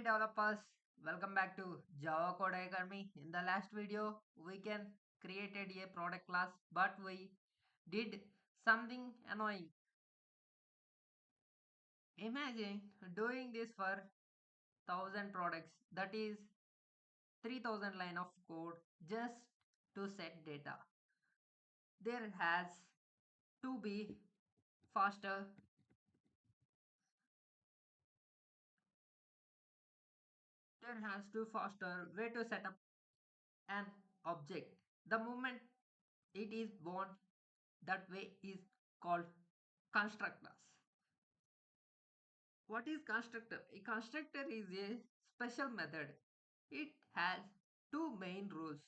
developers, welcome back to Java Code Academy. In the last video, we can created a product class, but we did something annoying. Imagine doing this for 1000 products, that is 3000 line of code just to set data. There has to be faster, there has to faster way to set up an object. The moment it is born, that way is called constructors. What is constructor? A constructor is a special method. It has two main rules.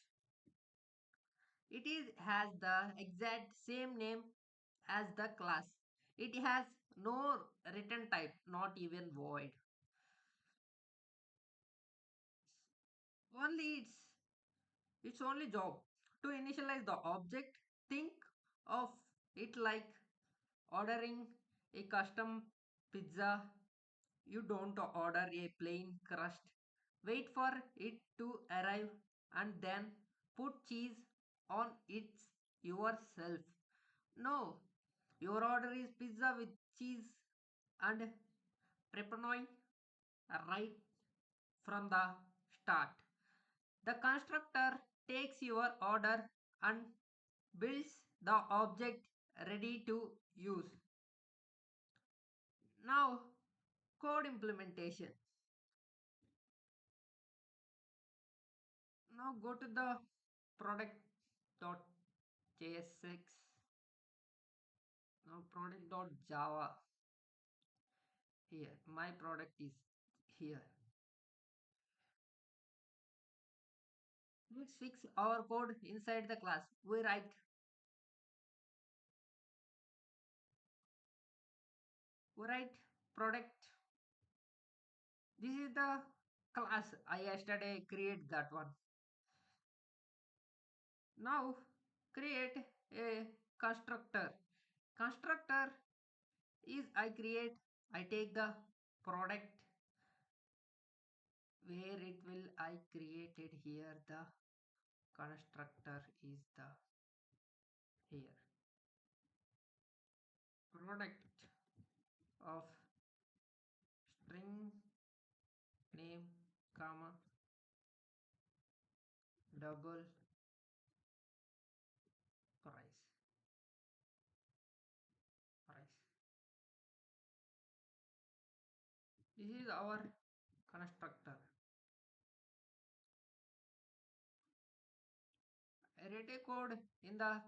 Has the exact same name as the class. It has no return type, not even void. Only its only job to initialize the object. Think of it like ordering a custom pizza. You don't order a plain crust, wait for it to arrive, and then put cheese on it yourself. No, your order is pizza with cheese and pepperoni right from the start. The constructor takes your order and builds the object ready to use. Now, code implementation. Now go to the product.jsx. Now product.java. Here, my product is here. Let's fix our code inside the class. We write product. This is the class I yesterday create that one. Now create a constructor. Constructor is I take the product where it will I created here the constructor is the here product of string name comma double price. This is our constructor. I write a code in the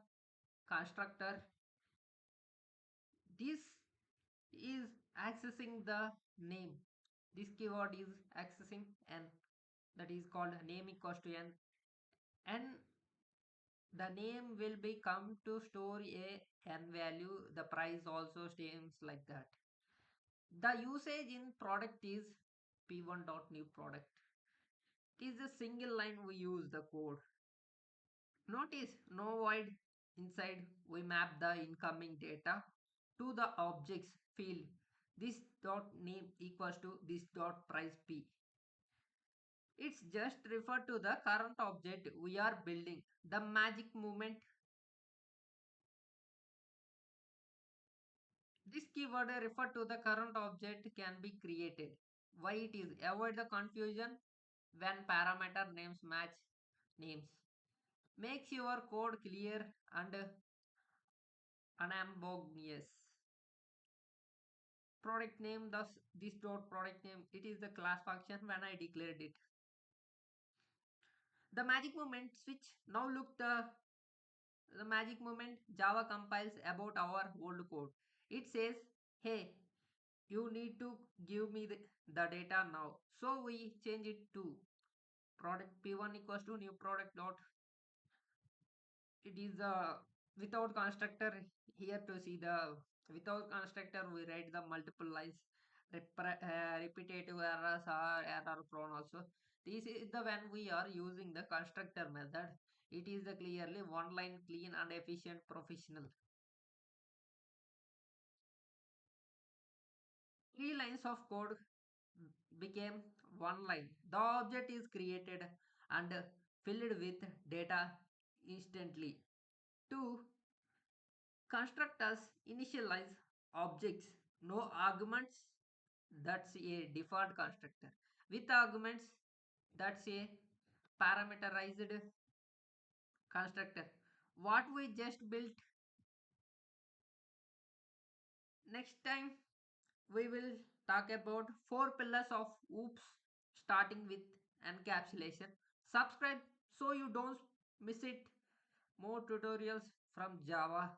constructor. This is accessing the name. This keyword is accessing n, that is called name equals to n. And the name will be come to store a n value. The price also stays like that. The usage in product is p1.new product. It is a single line we use the code. Notice no void inside. We map the incoming data to the objects field. This dot name equals to this dot price p. It's just refer to the current object we are building. The magic movement. This keyword refer to the current object can be created. Why it is? Avoid the confusion when parameter names match names. Makes your code clear and unambiguous. Product name, thus this dot product name, it is the class function when I declared it. The magic moment switch. Now look the magic moment Java compiles about our old code. It says, hey, you need to give me the data now. So we change it to product p1 equals to new product dot. It is without constructor. Here to see the without constructor we write the multiple lines, repetitive errors or error prone also. This is the when we are using the constructor method. It is the clearly one line clean and efficient professional. Three lines of code became one line. The object is created and filled with data instantly. 2. Constructors initialize objects. No arguments. That's a default constructor. With arguments, that's a parameterized constructor. What we just built. Next time we will talk about 4 pillars of OOPS starting with encapsulation. Subscribe so you don't miss it. More tutorials from Java